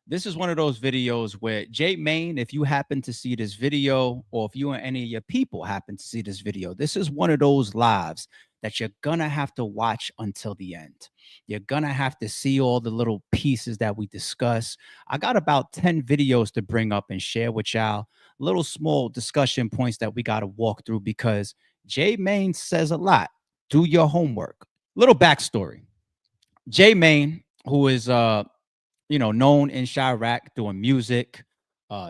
This is one of those videos where J Mayne, if you happen to see this video, or if you and any of your people happen to see this video, this is one of those lives that you're gonna have to watch until the end. You're gonna have to see all the little pieces that we discuss. I got about 10 videos to bring up and share with y'all, little small discussion points that we got to walk through because J Mayne says a lot. Do your homework. Little backstory. J Mayne, who is known in Chirac doing music.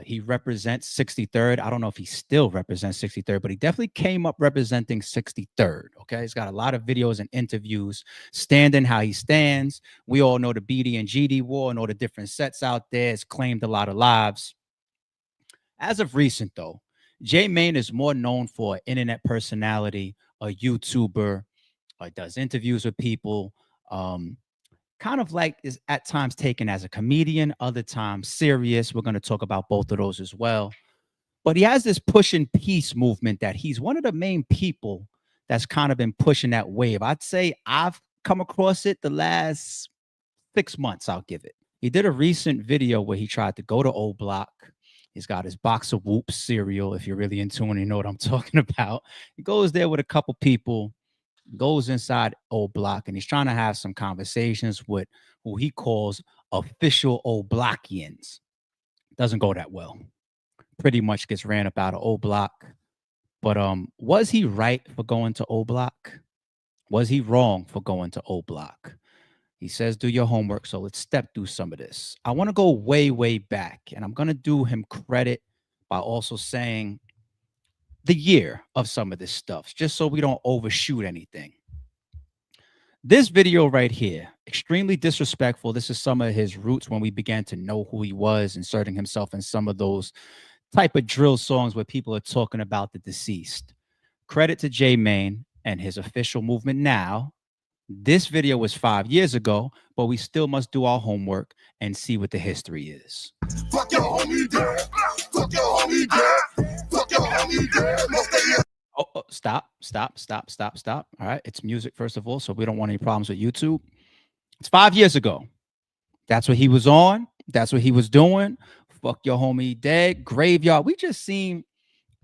He represents 63rd. I don't know if he still represents 63rd, but he definitely came up representing 63rd. Okay. He's got a lot of videos and interviews standing how he stands. We all know the BD and GD war and all the different sets out there. It's claimed a lot of lives. As of recent, though, J Mayne is more known for an internet personality, a YouTuber, does interviews with people. Kind of like is at times taken as a comedian, other times serious. We're going to talk about both of those as well. But he has this pushing peace movement that he's one of the main people that's kind of been pushing that wave. I'd say I've come across it the last 6 months, I'll give it. He did a recent video where he tried to go to O Block. He's got his box of Whoop cereal. If you're really into it, you know what I'm talking about. He goes there with a couple people, goes inside Old Block, and he's trying to have some conversations with who he calls official Old Blockians. Doesn't go that well. Pretty much gets ran up out of Old Block. But was he right for going to Old Block? Was he wrong for going to Old Block? He says, do your homework. So let's step through some of this. I want to go way, way back, and I'm going to do him credit by also saying the year of some of this stuff, just so we don't overshoot anything. This video right here, extremely disrespectful. This is some of his roots when we began to know who he was, inserting himself in some of those type of drill songs where people are talking about the deceased. Credit to J Mayne and his official movement now. This video was 5 years ago, but we still must do our homework and see what the history is. Fuck your homie dad. Fuck your homie dad. Fuck your homie dad. Oh, stop. All right. It's music, first of all, so we don't want any problems with YouTube. It's 5 years ago. That's what he was on. That's what he was doing. Fuck your homie dead. Graveyard. We just seen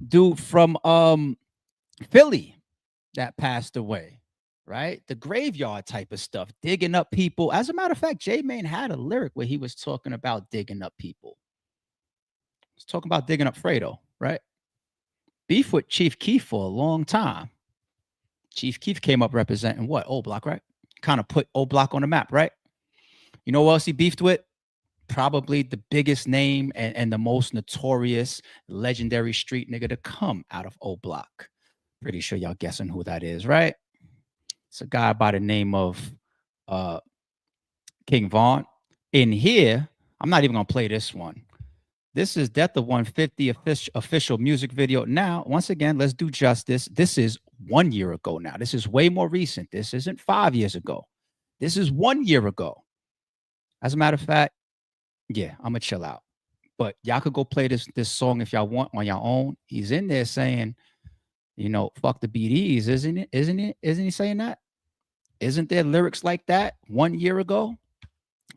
dude from Philly that passed away. Right? The graveyard type of stuff, digging up people. As a matter of fact, J Mayne had a lyric where he was talking about digging up people. He's talking about digging up Fredo, right? Beef with Chief Keef for a long time. Chief Keef came up representing what? Old Block, right? Kind of put Old Block on the map, right? You know what else he beefed with? Probably the biggest name and the most notorious legendary street nigga to come out of Old Block. Pretty sure y'all guessing who that is, right? It's a guy by the name of King Von. In here, I'm not even going to play this one. This is Death of 150 official music video. Now, once again, let's do justice. This is 1 year ago now. This is way more recent. This isn't 5 years ago. This is 1 year ago. As a matter of fact, yeah, I'm going to chill out. But y'all could go play this song if y'all want on your own. He's in there saying, you know, fuck the BDs, isn't it? Isn't he saying that? Isn't there lyrics like that 1 year ago?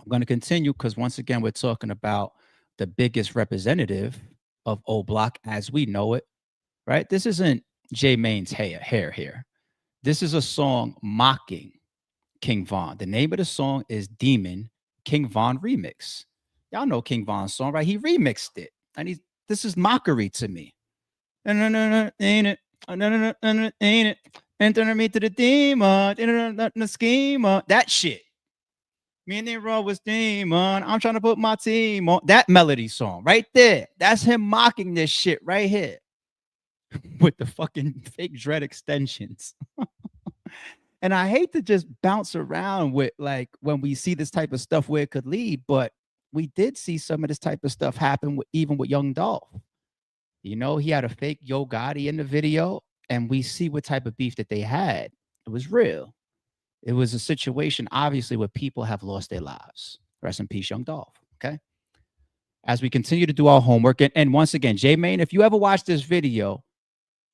I'm going to continue because once again, we're talking about the biggest representative of Old Block as we know it, right? This isn't J Mayne's hair here. This is a song mocking King Von. The name of the song is Demon King Von Remix. Y'all know King Von's song, right? He remixed it. And this is mockery to me. Ain't it? Ain't it? Enter me to the demon, the schema. That shit. Me and Nero was demon. I'm trying to put my team on. That melody song right there. That's him mocking this shit right here. With the fucking fake dread extensions. And I hate to just bounce around with like when we see this type of stuff where it could lead, but we did see some of this type of stuff happen even with Young Dolph. You know, he had a fake Yo Gotti in the video. And we see what type of beef that they had. It was real. It was a situation, obviously, where people have lost their lives. Rest in peace, Young Dolph. Okay. As we continue to do our homework, and once again, J Mayne, if you ever watch this video,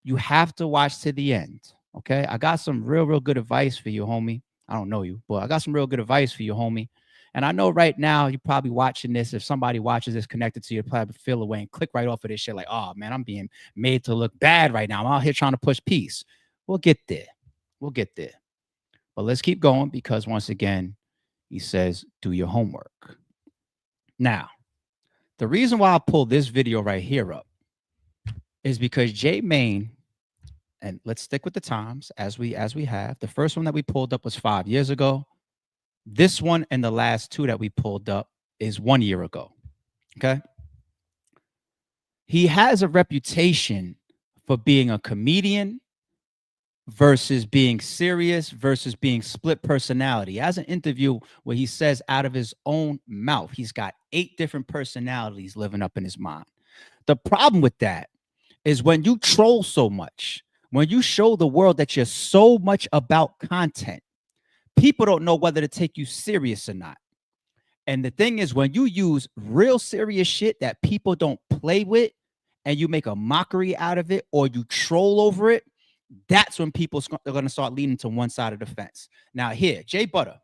you have to watch to the end. Okay. I got some real good advice for you, homie. I don't know you, but I got some real good advice for you, homie. And I know right now you're probably watching this. If somebody watches this connected to you, probably feel away and click right off of this shit like, oh man, I'm being made to look bad right now. I'm out here trying to push peace. We'll get there. We'll get there. But let's keep going because once again, he says, do your homework. Now, the reason why I pulled this video right here up is because J Mayne, and let's stick with the times as we have. The first one that we pulled up was 5 years ago. This one and the last two that we pulled up is 1 year ago. Okay. He has a reputation for being a comedian versus being serious versus being split personality. He has an interview where he says out of his own mouth, he's got 8 different personalities living up in his mind. The problem with that is when you troll so much, when you show the world that you're so much about content, people don't know whether to take you serious or not. And the thing is, when you use real serious shit that people don't play with and you make a mockery out of it or you troll over it, that's when people are going to start leaning to one side of the fence. Now here, Jay Butter,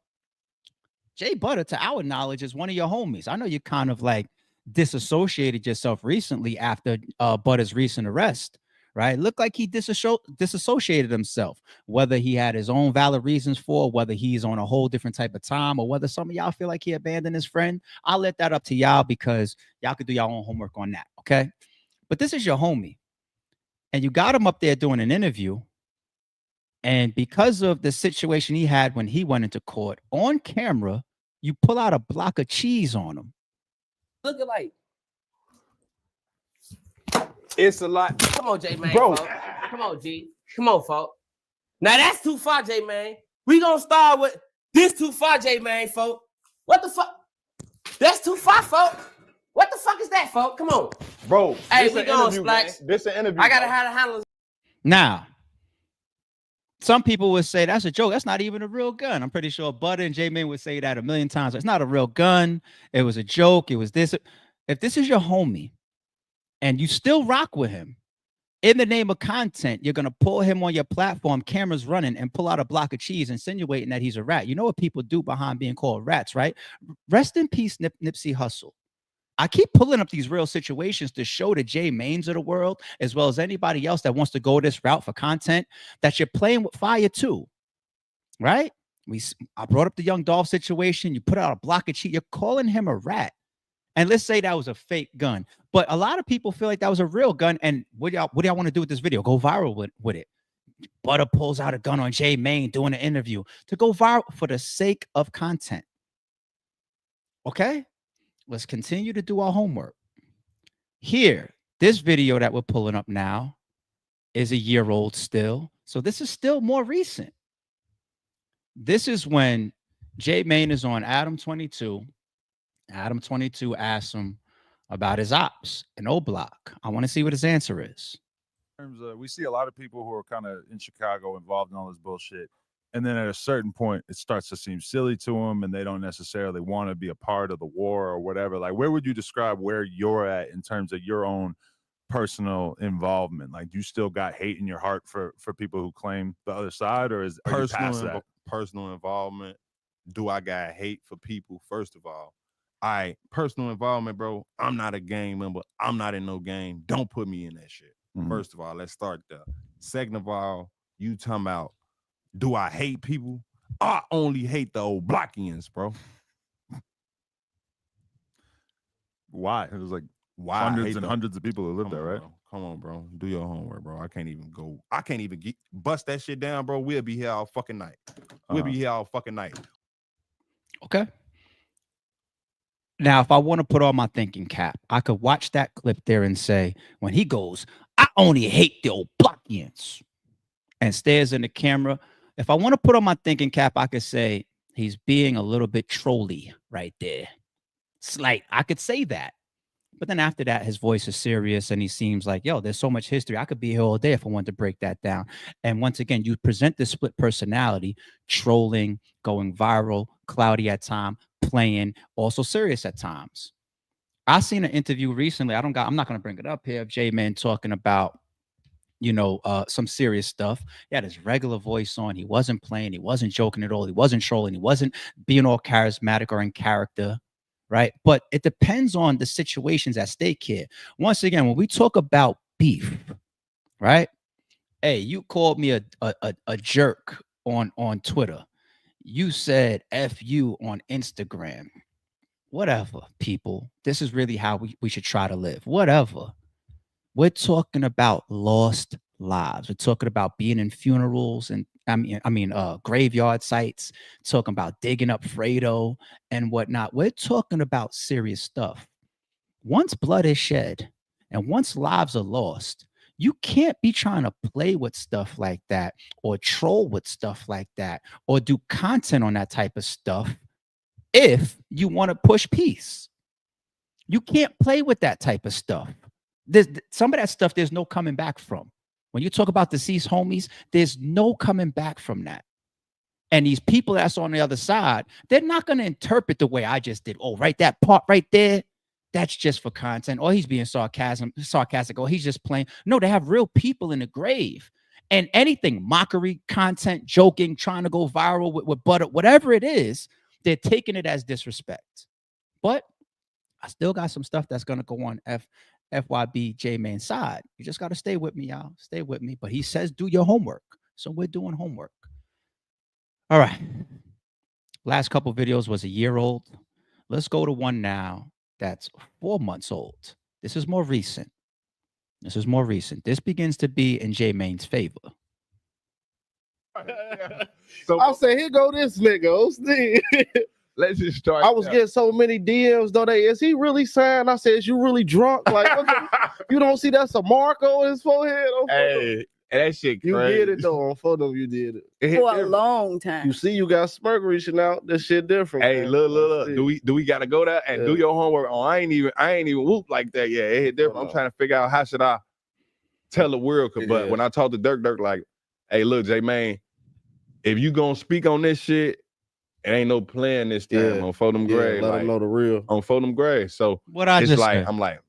to our knowledge, is one of your homies. I know you kind of like disassociated yourself recently after Butter's recent arrest, right? Looked like he disassociated himself, whether he had his own valid reasons for, whether he's on a whole different type of time, or whether some of y'all feel like he abandoned his friend. I'll let that up to y'all because y'all could do y'all own homework on that, okay? But this is your homie. And you got him up there doing an interview. And because of the situation he had when he went into court, on camera, you pull out a block of cheese on him. Look at like. It's a lot. Come on, J Mayne. Bro. Folks. Come on, G. Come on, folks. Now that's too far, J Mayne. We gonna start with this too far, J Mayne, folks. What the fuck? That's too far, folks. What the fuck is that, folks? Come on. Bro, Hey, this we an going, interview, Splax. man. This an interview. I gotta bro. have the handlers. Now, some people would say that's a joke. That's not even a real gun. I'm pretty sure Butter and J Mayne would say that a million times. It's not a real gun. It was a joke. It was this. If this is your homie and you still rock with him, in the name of content, you're going to pull him on your platform, cameras running, and pull out a block of cheese, insinuating that he's a rat. You know what people do behind being called rats, right? Rest in peace, Nipsey Hussle. I keep pulling up these real situations to show the J Maynes of the world, as well as anybody else that wants to go this route for content, that you're playing with fire too, right? I brought up the Young Dolph situation. You put out a block of cheese. You're calling him a rat. And let's say that was a fake gun. But a lot of people feel like that was a real gun. And what do y'all want to do with this video? Go viral with it. Butter pulls out a gun on J Mayne doing an interview to go viral for the sake of content. Okay? Let's continue to do our homework. Here, this video that we're pulling up now is a year old still. So this is still more recent. This is when J Mayne is on Adam 22. Adam 22 asks him about his ops in O Block. I want to see what his answer is. We see a lot of people who are kind of in Chicago involved in all this bullshit. And then at a certain point, it starts to seem silly to them and they don't necessarily want to be a part of the war or whatever. Like, where would you describe where you're at in terms of your own personal involvement? Like, do you still got hate in your heart for people who claim the other side, or are you past that? Personal involvement? Do I got hate for people? First of all, personal involvement, bro. I'm not a gang member. I'm not in no gang. Don't put me in that shit. First of all, let's start there. Second of all, you talking about, do I hate people? I only hate the old Blockians, bro. Why? It was like hundreds and hundreds of people who live there, right? Bro. Come on, bro. Do your homework, bro. I can't even bust that shit down, bro. We'll be here all fucking night. We'll be here all fucking night. Okay. Now, if I want to put on my thinking cap, I could watch that clip there and say, when he goes, I only hate the old Blockians, and stares in the camera. If I want to put on my thinking cap, I could say he's being a little bit trolly right there. Slight. I could say that. But then after that, his voice is serious and he seems like, yo, there's so much history. I could be here all day if I wanted to break that down. And once again, you present this split personality, trolling, going viral, cloudy at time, playing, also serious at times. I seen an interview recently. I'm not going to bring it up here, of J Mayne talking about you know, some serious stuff. He had his regular voice on. He wasn't playing. He wasn't joking at all. He wasn't trolling. He wasn't being all charismatic or in character, right? But it depends on the situations at stake here. Once again, when we talk about beef, right? Hey, you called me a jerk on Twitter. You said F you on Instagram. Whatever, people. This is really how we should try to live. Whatever. We're talking about lost lives. We're talking about being in funerals and graveyard sites, talking about digging up Fredo and whatnot. We're talking about serious stuff. Once blood is shed and once lives are lost, you can't be trying to play with stuff like that or troll with stuff like that or do content on that type of stuff if you want to push peace. You can't play with that type of stuff. There's some of that stuff there's no coming back from. When you talk about deceased homies, there's no coming back from that. And these people that's on the other side, they're not going to interpret the way I just did. Oh, right, that part right there, that's just for content. Or he's being sarcastic, or he's just playing. No, they have real people in the grave. And anything, mockery, content, joking, trying to go viral with butter, whatever it is, they're taking it as disrespect. But I still got some stuff that's going to go on FYB J Mayne's side. You just got to stay with me, y'all. Stay with me. But he says do your homework. So we're doing homework. All right. Last couple videos was a year old. Let's go to one now that's 4 months old. This is more recent. This begins to be in J Mayne's favor. So I say, here go this nigga. Let's just start. I was getting so many DMs, though. Is he really signed? I said, is you really drunk? Like, you don't see that's a mark on his forehead? Hey, that shit crazy. You did it, though. On photo, you did it. For a long time. You see, you got smirk reaching out. This shit different. Hey, man. look. Do we gotta go there and do your homework? Oh, I ain't even whoop like that. Yeah, it hit different. I'm trying to figure out how should I tell the world. But when I talked to Dirk like, hey, look, J Mayne, if you gonna speak on this shit, it ain't no playing this time on Fodem Gray. Let them know the real. On Fodem Gray. So what I just like, I'm like,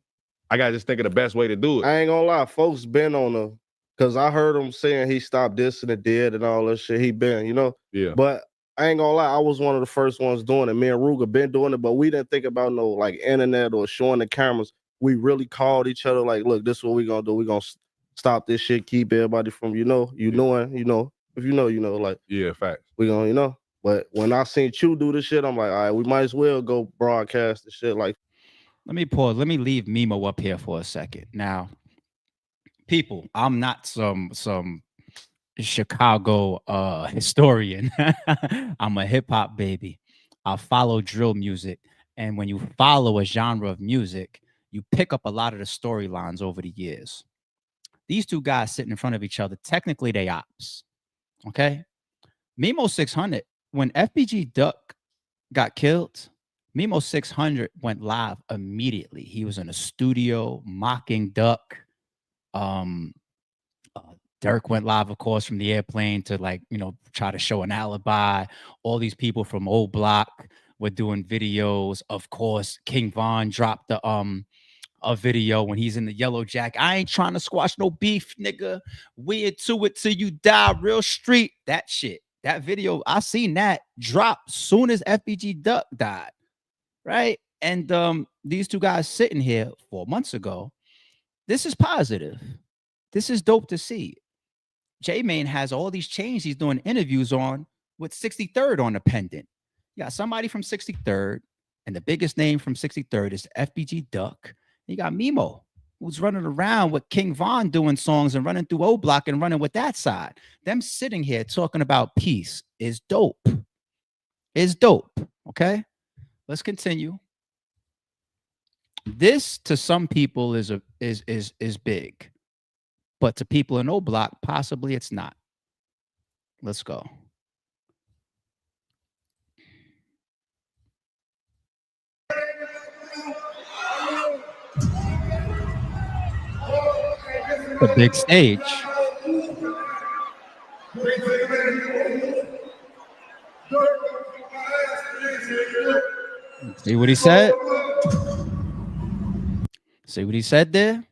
I gotta just think of the best way to do it. I ain't gonna lie, folks been on the, cause I heard him saying he stopped dissing the dead and all that shit. He been, you know. Yeah. But I ain't gonna lie, I was one of the first ones doing it. Me and Ruger been doing it, but we didn't think about no like internet or showing the cameras. We really called each other like, look, this is what we gonna do. We gonna stop this shit, keep everybody from, knowing, if you know, like, yeah, facts. We gonna, But when I seen you do this shit, I'm like, all right, we might as well go broadcast the shit. Like, let me pause. Let me leave Mimo up here for a second. Now, people, I'm not some Chicago historian. I'm a hip hop baby. I follow drill music, and when you follow a genre of music, you pick up a lot of the storylines over the years. These two guys sitting in front of each other, technically they ops. Okay, Mimo 600. When FBG Duck got killed, Mimo 600 went live immediately. He was in a studio mocking Duck. Dirk went live, of course, from the airplane to try to show an alibi. All these people from Old Block were doing videos. Of course, King Von dropped a video when he's in the yellow jacket. I ain't trying to squash no beef, nigga. We into it till you die, real street. That shit. That video, I seen that drop soon as FBG Duck died, right? And these two guys sitting here 4 months ago. This is positive. This is dope to see. J Mayne has all these chains he's doing interviews on with 63rd on the pendant. You got somebody from 63rd, and the biggest name from 63rd is FBG Duck. You got Mimo, who's running around with King Von doing songs and running through O Block and running with that side. Them sitting here talking about peace is dope. It's dope. Okay, let's continue. This to some people is big, but to people in O Block, possibly it's not. Let's go. The big stage. See what he said? See what he said there?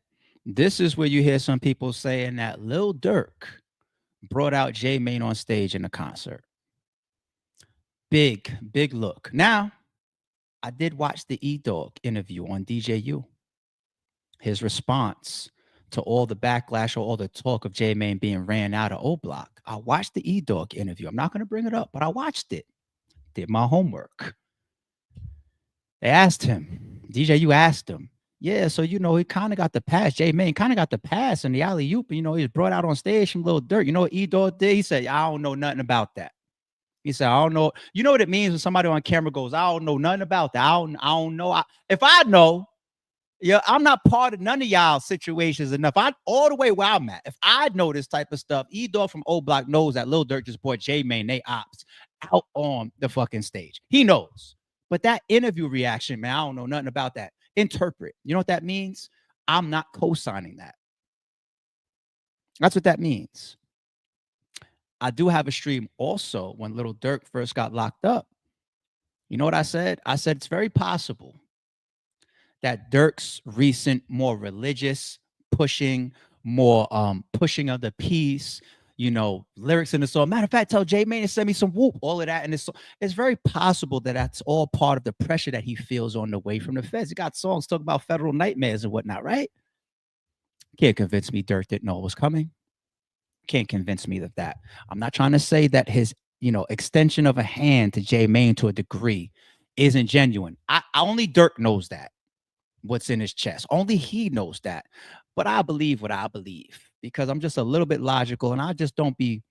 This is where you hear some people saying that Lil Durk brought out J Mayne on stage in a concert. Big look. Now, I did watch the E-Dog interview on DJU. His response to all the backlash or all the talk of J Mayne being ran out of O Block. I watched the E-Dog interview. I'm not going to bring it up, but I watched it. Did my homework. They asked him, DJU asked him, yeah, so, he kind of got the pass. J Mayne kind of got the pass in the alley-oop. He was brought out on stage from Lil Durk. You know what E-Dog did? He said, I don't know nothing about that. He said, I don't know. You know what it means when somebody on camera goes, I don't know nothing about that. I don't know. If I know, yeah, I'm not part of none of y'all situations enough. All the way where I'm at. If I know this type of stuff, E-Dog from O Block knows that Lil Durk just brought J Mayne, they ops, out on the fucking stage. He knows. But that interview reaction, man, I don't know nothing about that. Interpret. You know what that means? I'm not co-signing that. That's what that means. I do have a stream also when Lil Durk first got locked up. You know what I said? I said it's very possible that Durk's recent more religious pushing, more pushing of the peace, lyrics in the song. Matter of fact, tell J Mayne to send me some whoop, all of that. And it's very possible that that's all part of the pressure that he feels on the way from the feds. He got songs talking about federal nightmares and whatnot, right? Can't convince me Durk didn't know it was coming. Can't convince me of that. I'm not trying to say that his, extension of a hand to J Mayne to a degree isn't genuine. I only Durk knows that. What's in his chest. Only he knows that. But I believe what I believe because I'm just a little bit logical and I just don't I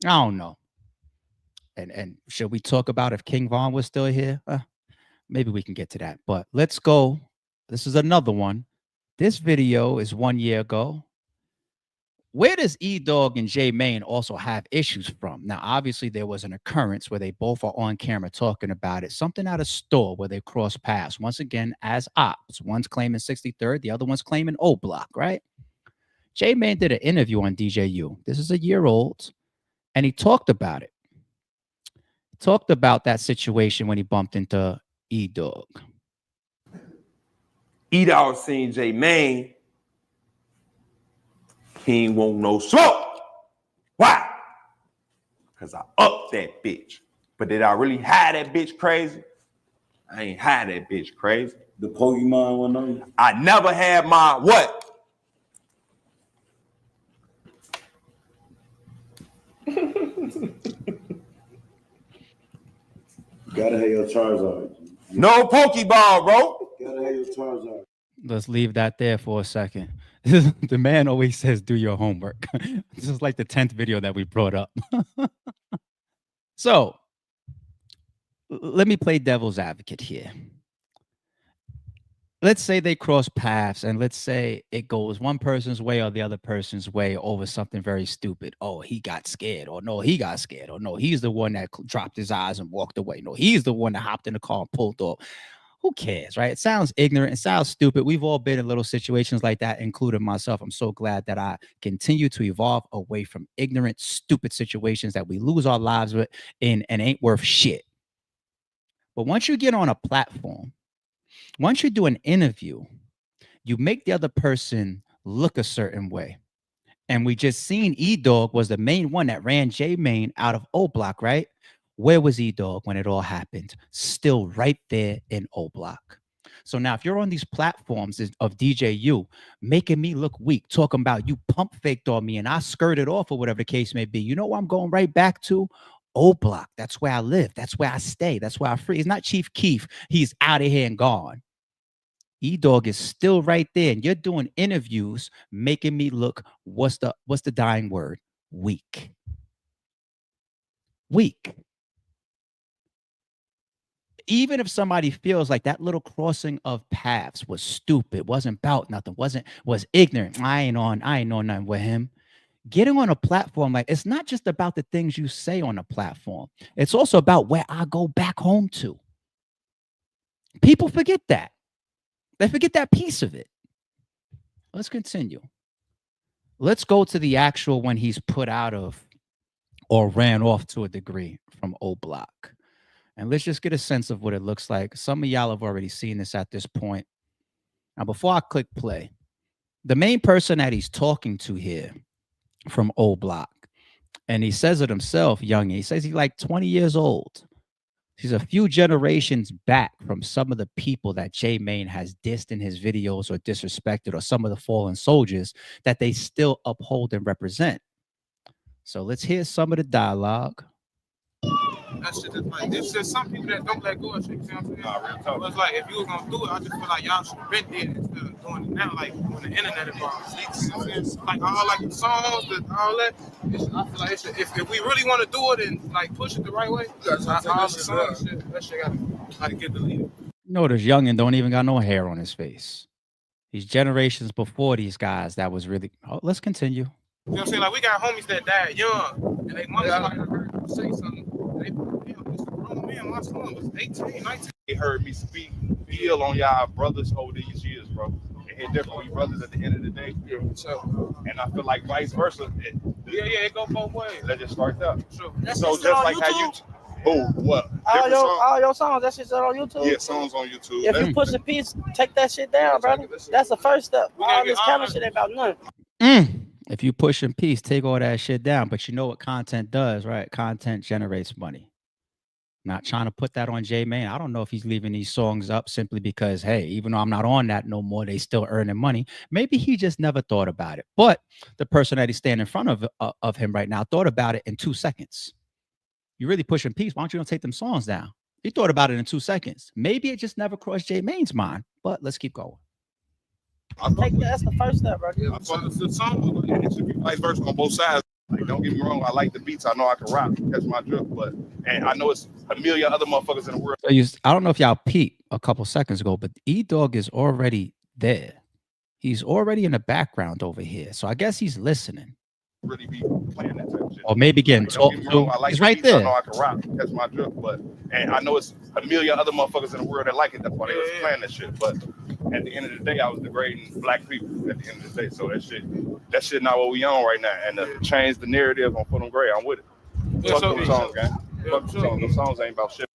don't know. And should we talk about if King Von was still here? Maybe we can get to that. But let's go. This is another one. This video is 1 year ago. Where does E-Dog and J Mayne also have issues from? Now, obviously, there was an occurrence where they both are on camera talking about it. Something at a store where they cross paths. Once again, as ops. One's claiming 63rd, the other one's claiming O Block, right? J Mayne did an interview on DJU. This is a year old, and he talked about it. He talked about that situation when he bumped into E-Dog. E-Dog seen J Mayne. He ain't want no smoke. Why? Because I upped that bitch. But did I really hide that bitch crazy? I ain't hide that bitch crazy. The Pokemon one on you? I never had my what? Gotta have your Charizard. No Pokeball, bro. Gotta have your Charizard. Let's leave that there for a second. The man always says, do your homework. This is like the 10th video that we brought up. So let me play devil's advocate here. Let's say they cross paths and let's say it goes one person's way or the other person's way over something very stupid. Oh, he got scared. Or no, he got scared. Or no, he's the one that dropped his eyes and walked away. No, he's the one that hopped in the car and pulled off. Who cares, right? It sounds ignorant. It sounds stupid. We've all been in little situations like that, including myself. I'm so glad that I continue to evolve away from ignorant, stupid situations that we lose our lives with and ain't worth shit. But once you get on a platform, once you do an interview, you make the other person look a certain way. And we just seen E-Dog was the main one that ran J Mayne out of O Block, right? Where was E-Dog when it all happened? Still right there in O Block. So now if you're on these platforms of DJU, making me look weak, talking about you pump faked on me and I skirted off or whatever the case may be, you know what I'm going right back to? O Block. That's where I live. That's where I stay. That's where I free. It's not Chief Keef. He's out of here and gone. E-Dog is still right there. And you're doing interviews, making me look, what's the dying word? Weak. Weak. Even if somebody feels like that little crossing of paths was stupid, wasn't about nothing, was ignorant. I ain't on nothing with him. Getting on a platform, like it's not just about the things you say on a platform. It's also about where I go back home to. People forget that. They forget that piece of it. Let's continue. Let's go to the actual when he's put out of or ran off to a degree from O Block. And let's just get a sense of what it looks like. Some of y'all have already seen this at this point. Now, before I click play, the main person that he's talking to here from Old Block, and he says it himself, young. He says he's like 20 years old. He's a few generations back from some of the people that J Mayne has dissed in his videos or disrespected, or some of the fallen soldiers that they still uphold and represent. So let's hear some of the dialogue. That shit is like, it's just some people that don't let go of shit. You see what I'm saying? Nah, real talk. But it's like, if you was gonna do it, I just feel like y'all should have been dead instead of doing it now, like when the internet involved. You see what I'm saying? Like all like the songs, all that. I feel like it should, if we really want to do it and like push it the right way, all the songs, that shit gotta get deleted. Notice youngin don't even got no hair on his face. These generations before these guys, that was really. Oh, let's continue. You know what I'm saying? Like we got homies that died young, and they mama might have heard them say something. They, it's a grown man. My son was 18, 19. They heard me speak, feel on y'all brothers over these years, bro. It hit different. We brothers at the end of the day. Yeah, so, And I feel like vice versa. it go both ways. That just started up. Sure. So just like how you. Oh, what? All Different songs? your songs, that shit's on YouTube. Yeah, songs on YouTube. If you push a piece, take that shit down, brother. That's the first step. All this camera shit ain't about nothing. If you push in peace, take all that shit down. But you know what content does, right? Content generates money. Not trying to put that on J Mayne. I don't know if he's leaving these songs up simply because, hey, even though I'm not on that no more, they still earning money. Maybe he just never thought about it. But the person that he's standing in front of him right now thought about it in 2 seconds. You really pushing peace. Why don't you don't take them songs down? He thought about it in 2 seconds. Maybe it just never crossed J Mayne's mind. But let's keep going. That's the first step, bro. I fuck with the song. It should be vice versa on both sides. Like, don't get me wrong, I like the beats. I know I can rap. That's my drift. And I know it's a million other motherfuckers in the world. So I don't know if y'all peeped a couple seconds ago, but E-Dog is already there. He's already in the background over here. So I guess he's listening. Really be playing that type of shit. Or maybe getting talked to. He's right there. I know I can rap. That's my drift. And I know it's a million other motherfuckers in the world that like it. That's why they was playing that shit. But at the end of the day, I was degrading black people at the end of the day. So that shit not what we on right now. And to change the narrative on Put 'em Gray, I'm with it. Fuck them songs, gang. Fuck them songs. Them songs ain't about shit.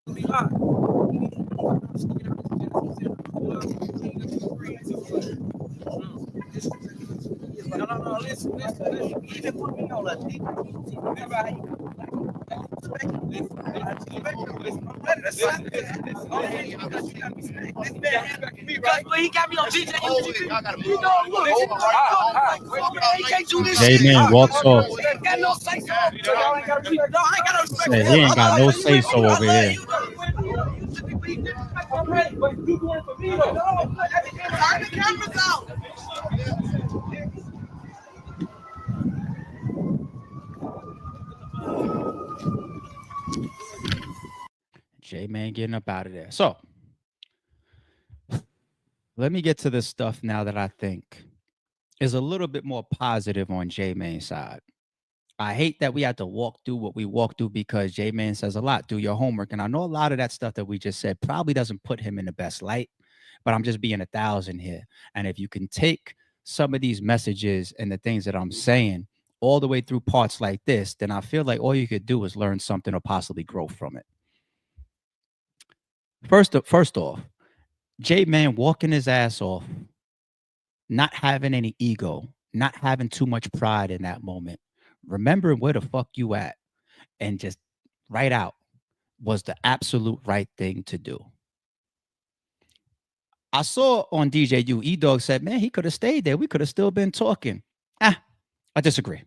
No, listen. You can put me on that. He got me on DJ. J Mayne walks off. Said he ain't got no say so over here. J Mayne getting up out of there. So let me get to this stuff now that I think is a little bit more positive on J Mayne's side. I hate that we had to walk through what we walked through because J Mayne says a lot. Do your homework. And I know a lot of that stuff that we just said probably doesn't put him in the best light, but I'm just being 1,000 here. And if you can take some of these messages and the things that I'm saying all the way through parts like this, then I feel like all you could do is learn something or possibly grow from it. First off, J Mayne walking his ass off, not having any ego, not having too much pride in that moment, remembering where the fuck you at, and just right out was the absolute right thing to do. I saw on DJU, E-Dog said, man, he could have stayed there. We could have still been talking. I disagree.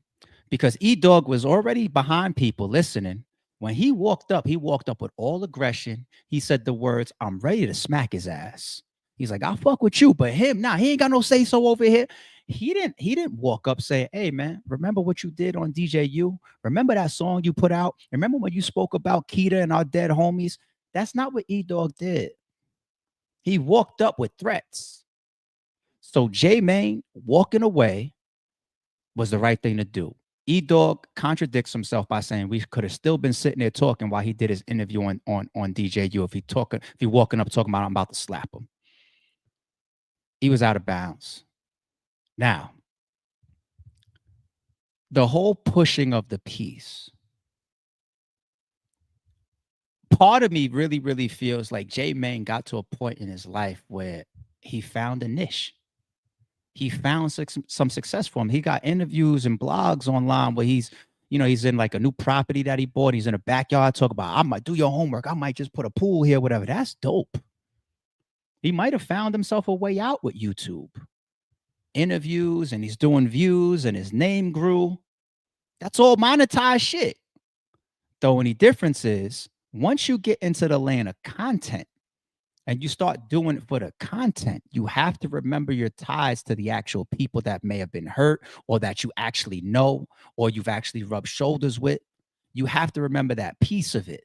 Because E-Dog was already behind people listening. When he walked up with all aggression. He said the words, I'm ready to smack his ass. He's like, I'll fuck with you, but him, nah, he ain't got no say so over here. He didn't walk up saying, hey man, remember what you did on DJU? Remember that song you put out? Remember when you spoke about Keita and our dead homies? That's not what E-Dog did. He walked up with threats. So J Mayne walking away was the right thing to do. E-Dog contradicts himself by saying we could have still been sitting there talking while he did his interview on DJU. If he walking up talking about I'm about to slap him. He was out of bounds. Now, the whole pushing of the piece, part of me really, really feels like J Mayne got to a point in his life where he found a niche. he found some success for him. He got interviews and blogs online where he's, you know, he's in like a new property that he bought. He's in a backyard, talk about, I might do your homework. I might just put a pool here, whatever. That's dope. He might have found himself a way out with YouTube. Interviews, and he's doing views, and his name grew. That's all monetized shit. The only difference is once you get into the lane of content and you start doing it for the content, you have to remember your ties to the actual people that may have been hurt or that you actually know or you've actually rubbed shoulders with. You have to remember that piece of it.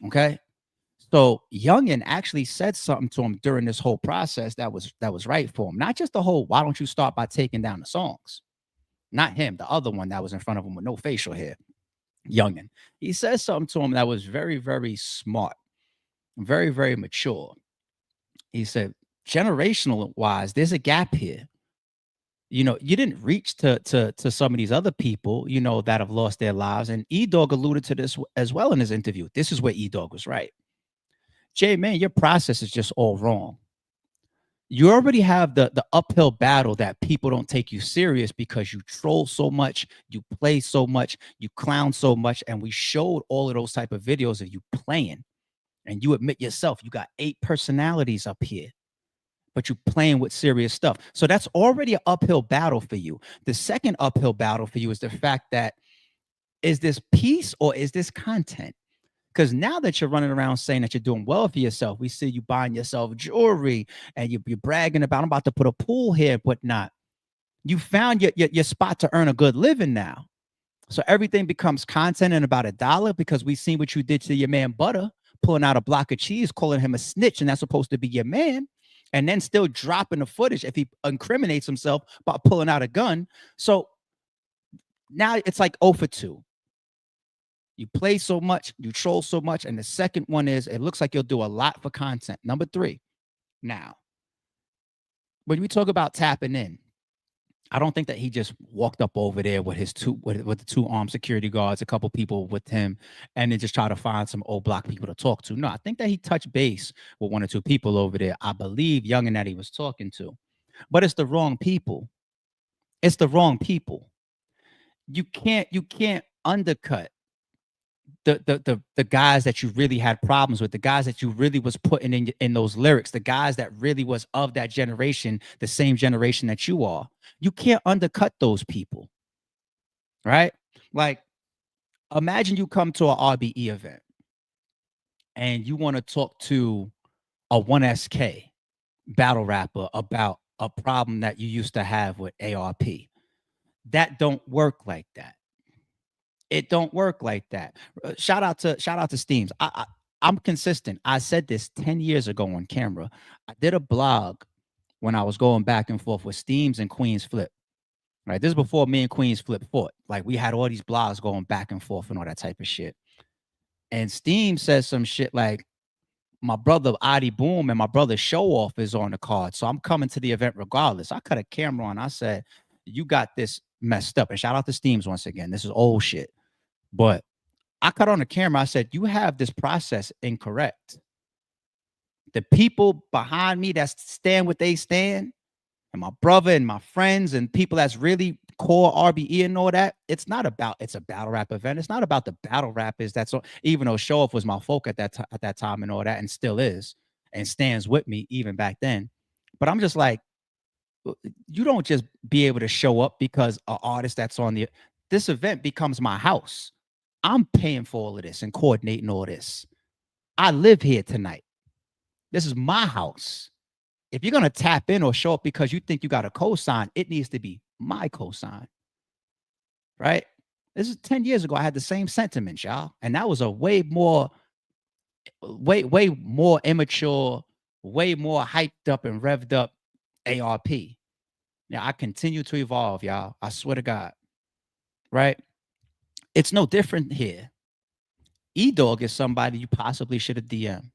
Okay. So Youngin actually said something to him during this whole process that was right for him. Not just the whole, why don't you start by taking down the songs? Not him, the other one that was in front of him with no facial hair. Youngin. He says something to him that was very, very smart, very, very mature. He said, generational wise, there's a gap here. You know, you didn't reach to some of these other people, you know, that have lost their lives. And E-Dog alluded to this as well in his interview. This is where E-Dog was right. J Mayne, your process is just all wrong. You already have the uphill battle that people don't take you serious because you troll so much, you play so much, you clown so much. And we showed all of those type of videos of you playing. And you admit yourself, you got 8 personalities up here, but you playing with serious stuff. So that's already an uphill battle for you. The second uphill battle for you is the fact that, is this peace or is this content? Because now that you're running around saying that you're doing well for yourself, we see you buying yourself jewelry and you're bragging about, I'm about to put a pool here, whatnot. You found your spot to earn a good living now. So everything becomes content and about $1 because we seen what you did to your man Butter, pulling out a block of cheese, calling him a snitch, and that's supposed to be your man, and then still dropping the footage if he incriminates himself by pulling out a gun. So now it's like 0 for 2. You play so much, you troll so much. And the second one is, it looks like you'll do a lot for content. Number 3. Now, when we talk about tapping in, I don't think that he just walked up over there with his with the 2 armed security guards, a couple people with him, and then just try to find some old block people to talk to. No, I think that he touched base with 1 or 2 people over there. I believe Youngin that he was talking to, but it's the wrong people. It's the wrong people. You can't undercut the guys that you really had problems with, the guys that you really was putting in those lyrics, the guys that really was of that generation, the same generation that you are. You can't undercut those people, right? Like, imagine you come to an RBE event and you want to talk to a 1SK battle rapper about a problem that you used to have with ARP. That don't work like that. It don't work like that. Shout out to Steams. I'm consistent. I said this 10 years ago on camera. I did a blog when I was going back and forth with Steams and Queens Flip. Right. This is before me and Queens Flip fought. Like, we had all these blogs going back and forth and all that type of shit. And Steam says some shit like, my brother Adi Boom and my brother Show Off is on the card, so I'm coming to the event regardless. I cut a camera on. I said, you got this messed up. And shout out to Steams once again. This is old shit. But I cut on the camera. I said, you have this process incorrect. The people behind me that stand what they stand, and my brother and my friends and people that's really core RBE and all that, it's a battle rap event. It's not about the battle rappers. That's all, even though Show Off was my folk at that time and all that, and still is, and stands with me even back then. But I'm just like, you don't just be able to show up because an artist that's on this event becomes my house. I'm paying for all of this and coordinating all this. I live here tonight. This is my house. If you're going to tap in or show up because you think you got a cosign, it needs to be my cosign. Right? This is 10 years ago. I had the same sentiments, y'all. And that was a way more immature, way more hyped up and revved up ARP. Now, I continue to evolve, y'all. I swear to God. Right? It's no different here. E-Dog is somebody you possibly should have DM'd.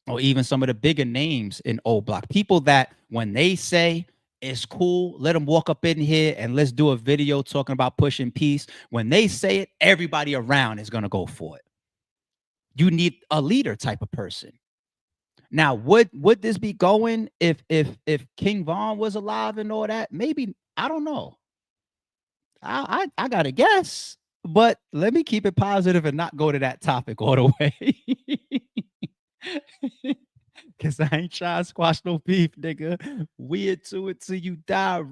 Or even some of the bigger names in O Block. People that when they say it's cool, let them walk up in here and let's do a video talking about pushing peace. When they say it, everybody around is going to go for it. You need a leader type of person. Now, would this be going if King Von was alive and all that? Maybe, I don't know. I gotta guess, but let me keep it positive and not go to that topic all the way. Cause I ain't trying to squash no beef, nigga. We into it till you die.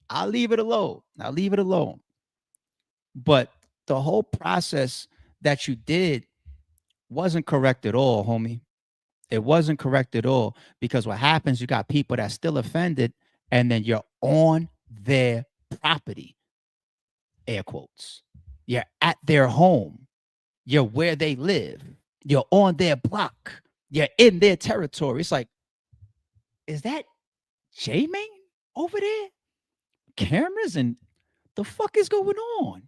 I'll leave it alone. I'll leave it alone. But the whole process that you did wasn't correct at all, homie. It wasn't correct at all, because what happens, you got people that's still offended, and then you're on their property, air quotes. You're at their home. You're where they live. You're on their block. You're in their territory. It's like, is that J Mayne over there? Cameras and the fuck is going on?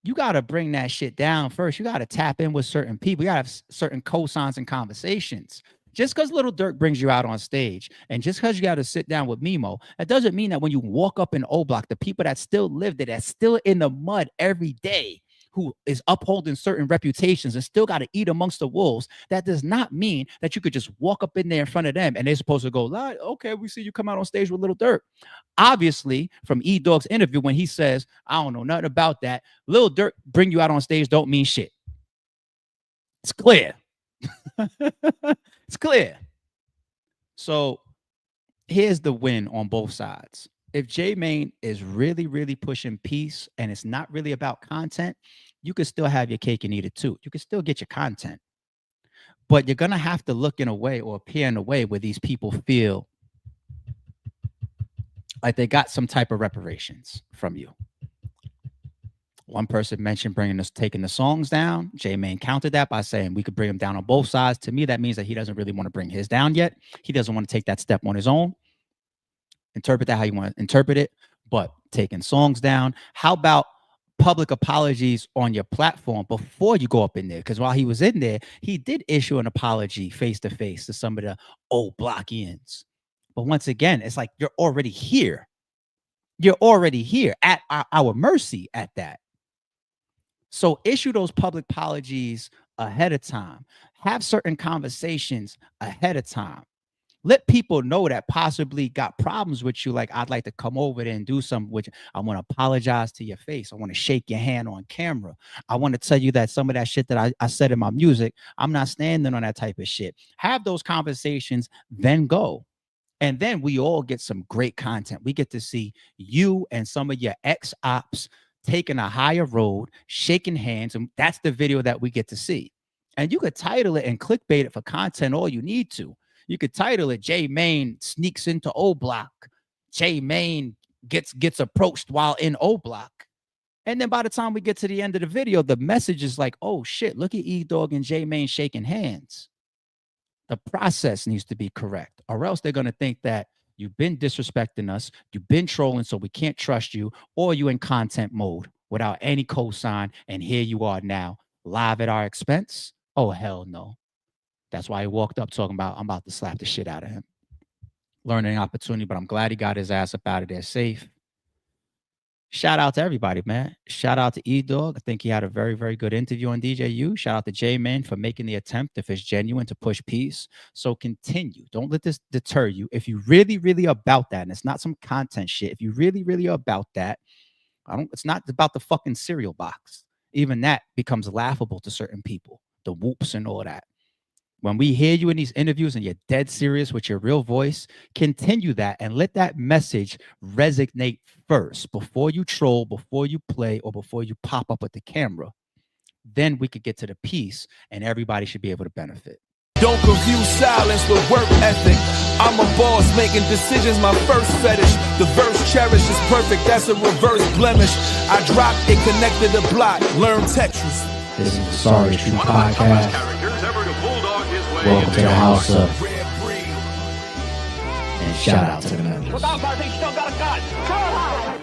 You got to bring that shit down first. You got to tap in with certain people. You got to have certain cosigns and conversations. Just because Lil Durk brings you out on stage, and just because you got to sit down with Mimo, that doesn't mean that when you walk up in O Block, the people that still live there, that's still in the mud every day, who is upholding certain reputations and still got to eat amongst the wolves, that does not mean that you could just walk up in there in front of them and they're supposed to go, okay, we see you come out on stage with Lil Durk. Obviously, from E-Dog's interview, when he says, I don't know nothing about that, Lil Durk bring you out on stage don't mean shit. It's clear. It's clear. So here's the win on both sides. If J Mayne is really, really pushing peace and it's not really about content, you can still have your cake and eat it too. You can still get your content. But you're going to have to look in a way or appear in a way where these people feel like they got some type of reparations from you. One person mentioned taking the songs down. J Mayne countered that by saying we could bring them down on both sides. To me, that means that he doesn't really want to bring his down yet. He doesn't want to take that step on his own. Interpret that how you want to interpret it, but taking songs down. How about public apologies on your platform before you go up in there? Because while he was in there, he did issue an apology face-to-face to some of the old Blockians. But once again, it's like you're already here. You're already here at our mercy at that. So issue those public apologies ahead of time. Have certain conversations ahead of time. Let people know that possibly got problems with you. Like, I'd like to come over there and do something with you. I want to apologize to your face. I want to shake your hand on camera. I want to tell you that some of that shit that I said in my music, I'm not standing on that type of shit. Have those conversations, then go. And then we all get some great content. We get to see you and some of your ex-ops taking a higher road, shaking hands. And that's the video that we get to see. And you could title it and clickbait it for content all you need to. You could title it J Mayne sneaks into O Block. J Mayne gets approached while in O Block. And then by the time we get to the end of the video, the message is like, oh shit, look at E-Dog and J Mayne shaking hands. The process needs to be correct, or else they're going to think that you've been disrespecting us, you've been trolling, so we can't trust you, or you in content mode without any cosign, and here you are now, live at our expense. Oh, hell no. That's why he walked up talking about, I'm about to slap the shit out of him. Learning opportunity, but I'm glad he got his ass up out of there safe. Shout out to everybody, man. Shout out to E-Dog. I think he had a very, very good interview on DJU. Shout out to J Mayne for making the attempt, if it's genuine, to push peace. So continue. Don't let this deter you. If you really, really about that, and it's not some content shit, if you really, really are about that, it's not about the fucking cereal box. Even that becomes laughable to certain people. The whoops and all that. When we hear you in these interviews and you're dead serious with your real voice, continue that and let that message resonate first before you troll, before you play, or before you pop up with the camera. Then we could get to the piece and everybody should be able to benefit. Don't confuse silence with work ethic. I'm a boss making decisions, my first fetish. The verse cherished is perfect, that's a reverse blemish. I dropped it, connected the block, learn Tetris. This is the Sorry Street Podcast. Welcome to the house of. And shout out to the members. Without my thing, still got a gun.